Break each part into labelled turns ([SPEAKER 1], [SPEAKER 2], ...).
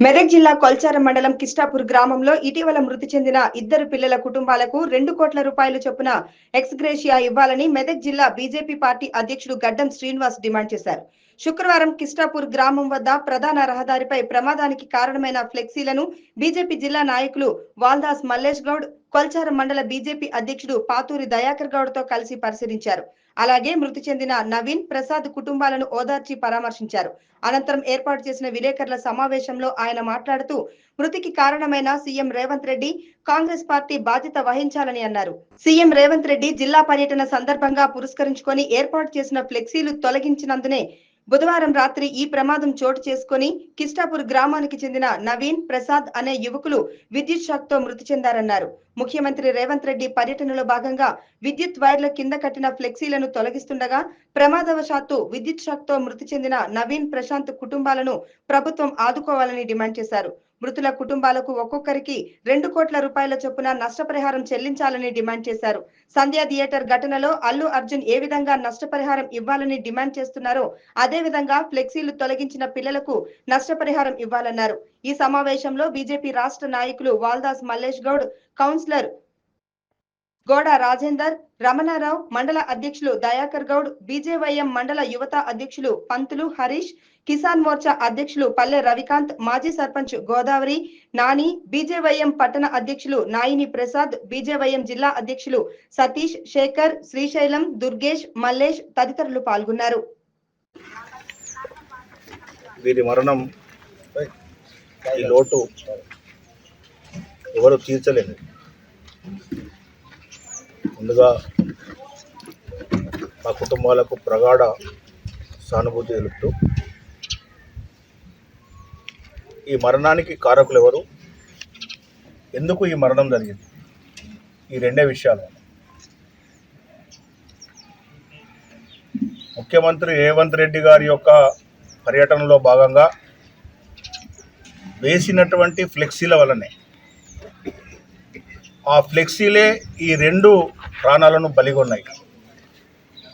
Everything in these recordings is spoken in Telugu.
[SPEAKER 1] మెదక్ జిల్లా కొల్చారం మండలం కిష్టాపూర్ గ్రామంలో ఇటీవల మృతి చెందిన ఇద్దరు పిల్లల కుటుంబాలకు 2 కోట్ల రూపాయలు చొప్పున ఎక్స్గ్రేషియా ఇవ్వాలని మెదక్ జిల్లా బీజేపీ పార్టీ అధ్యక్షుడు గడ్డం శ్రీనివాస్ డిమాండ్ చేశారు. శుక్రవారం కిష్టాపూర్ గ్రామం వద్ద ప్రధాన రహదారిపై ప్రమాదానికి కారణమైన ఫ్లెక్సీలను బీజేపీ జిల్లా నాయకులు వాల్దాస్ మల్లేష్ గౌడ్, కొల్చారం మండల బీజేపీ అధ్యక్షుడు పాతూరి దయాకర్ గౌడ్ తో కలిసి పరిశీలించారు. అలాగే మృతి చెందిన నవీన్, ప్రసాద్ కుటుంబాలను ఓదార్చి పరామర్శించారు. అనంతరం ఏర్పాటు చేసిన విలేకరుల సమావేశంలో ఆయన మాట్లాడుతూ మృతికి కారణమైన సీఎం రేవంత్ రెడ్డి, కాంగ్రెస్ పార్టీ బాధ్యత వహించాలని అన్నారు. సీఎం రేవంత్ రెడ్డి జిల్లా పర్యటన సందర్భంగా పురస్కరించుకొని ఏర్పాటు చేసిన ఫ్లెక్సీలు తొలగించినందునే బుధవారం రాత్రి ఈ ప్రమాదం చోటు చేసుకుని కిష్టాపూర్ గ్రామానికి చెందిన నవీన్, ప్రసాద్ అనే యువకులు విద్యుత్ షాక్ తో మృతి చెందారన్నారు. ముఖ్యమంత్రి రేవంత్ రెడ్డి పర్యటనలో భాగంగా విద్యుత్ వైర్ల కింద కట్టిన ఫ్లెక్సీలను తొలగిస్తుండగా ప్రమాదవశాత్తు విద్యుత్ షాక్ తో మృతి చెందిన నవీన్, ప్రశాంత్ కుటుంబాలను ప్రభుత్వం ఆదుకోవాలని డిమాండ్ చేశారు. మృతుల కుటుంబాలకు ఒక్కొక్కరికి 2 కోట్ల రూపాయల చొప్పున నష్టపరిహారం చెల్లించాలని డిమాండ్ చేశారు. సంధ్యా థియేటర్ ఘటనలో అల్లు అర్జున్ ఏ విధంగా నష్టపరిహారం ఇవ్వాలని డిమాండ్ చేస్తున్నారో అదే విధంగా ఫ్లెక్సీలు తొలగించిన పిల్లలకు నష్టపరిహారం ఇవ్వాలన్నారు. ఈ సమావేశంలో బీజేపీ రాష్ట్ర నాయకులు వాల్దాస్ మల్లేష్ గౌడ్, కౌన్సిలర్ గోడ రాజేందర్, రమణారావు, మండల అధ్యక్షులు దయాకర్ గౌడ్, బీజేవైఎం మండల యువత అధ్యక్షులు పంతులు హరీష్, కిసాన్ మోర్చా అధ్యక్షులు పల్లె రవికాంత్, మాజీ సర్పంచ్ గోదావరి, నాని, బీజేవైఎం పట్టణ అధ్యక్షులు నాయిని ప్రసాద్, బీజేవైఎం జిల్లా అధ్యక్షులు సతీష్, శేఖర్, శ్రీశైలం, దుర్గేష్, మల్లేష్ తదితరులు పాల్గొన్నారు.
[SPEAKER 2] వీరి మరణం ఈ లోటు ఎవరు తీర్చలేదు. ముందుగా మా కుటుంబాలకు ప్రగాఢ సానుభూతి తెలుపుతూ ఈ మరణానికి కారకులు ఎవరు, ఎందుకు ఈ మరణం జరిగింది, ఈ రెండే విషయాలు. ముఖ్యమంత్రి రేవంత్ రెడ్డి గారి యొక్క పర్యటనలో భాగంగా వేసినటువంటి ఫ్లెక్సీల వల్లనే ఆ ఫ్లెక్సీలే ఈ 2 ప్రాణాలను బలిగొన్నాయి.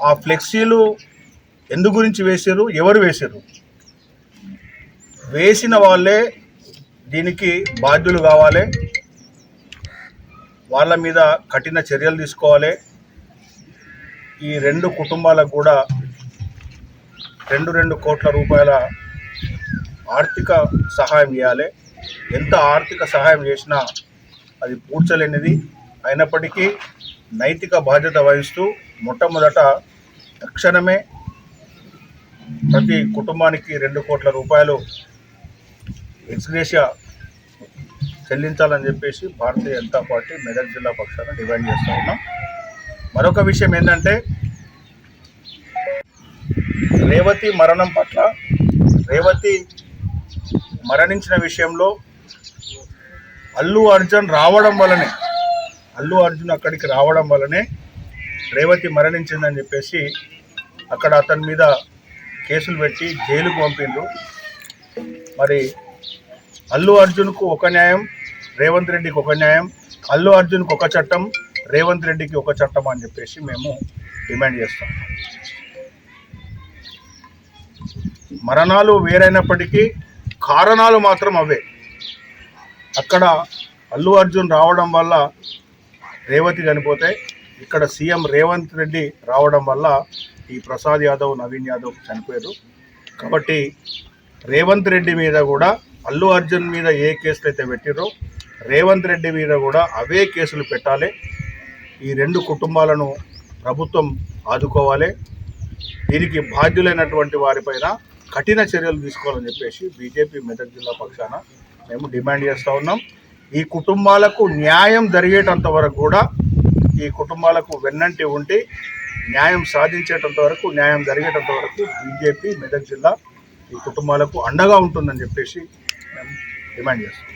[SPEAKER 2] ఆ ఫ్లెక్సీలు ఎందు గురించి వేసారు, ఎవరు వేసారు, వేసిన వాళ్ళే దీనికి బాధ్యులు కావాలి, వాళ్ళ మీద కఠిన చర్యలు తీసుకోవాలి. ఈ 2 కుటుంబాలకు కూడా 2 కోట్ల రూపాయల ఆర్థిక సహాయం చేయాలి. ఎంత ఆర్థిక సహాయం చేసినా అది పూడ్చలేనిది. అయినప్పటికీ నైతిక బాధ్యత వహిస్తూ మొట్టమొదట తక్షణమే ప్రతి కుటుంబానికి 2 కోట్ల రూపాయలు ఎక్స్గ్రేషియా చెల్లించాలని చెప్పేసి భారతీయ జనతా పార్టీ మెదక్ జిల్లా పక్షాన డిమాండ్ చేస్తూ ఉన్నాం. మరొక విషయం ఏంటంటే, రేవతి మరణం పట్ల, రేవతి మరణించిన విషయంలో అల్లు అర్జున్ అక్కడికి రావడం వల్లనే రేవతి మరణించిందని చెప్పేసి అక్కడ అతని మీద కేసులు పెట్టి జైలుకు పంపిండ్రు. మరి అల్లు అర్జున్కు ఒక న్యాయం, రేవంత్ రెడ్డికి ఒక న్యాయం, అల్లు అర్జున్కు ఒక చట్టం, రేవంత్ రెడ్డికి ఒక చట్టం అని చెప్పేసి మేము డిమాండ్ చేస్తాం. మరణాలు వేరైనప్పటికీ కారణాలు మాత్రం అవే. అక్కడ అల్లు అర్జున్ రావడం వల్ల రేవతి చనిపోతే, ఇక్కడ సీఎం రేవంత్ రెడ్డి రావడం వల్ల ఈ ప్రసాద్ యాదవ్, నవీన్ యాదవ్ చనిపోయారు. కాబట్టి రేవంత్ రెడ్డి మీద కూడా అల్లు అర్జున్ మీద ఏ కేసులు అయితే పెట్టిరో రేవంత్ రెడ్డి మీద కూడా అవే కేసులు పెట్టాలి. ఈ 2 కుటుంబాలను ప్రభుత్వం ఆదుకోవాలి. దీనికి బాధ్యులైనటువంటి వారిపైన కఠిన చర్యలు తీసుకోవాలని చెప్పేసి బీజేపీ మెదక్ జిల్లా పక్షాన మేము డిమాండ్ చేస్తూ ఉన్నాం. ఈ కుటుంబాలకు న్యాయం జరిగేటంత వరకు కూడా, ఈ కుటుంబాలకు వెన్నంటి ఉండి న్యాయం సాధించేటంత వరకు, న్యాయం జరిగేటంత వరకు బీజేపీ మెదక్ జిల్లా ఈ కుటుంబాలకు అండగా ఉంటుందని చెప్పేసి మేము డిమాండ్ చేస్తాం.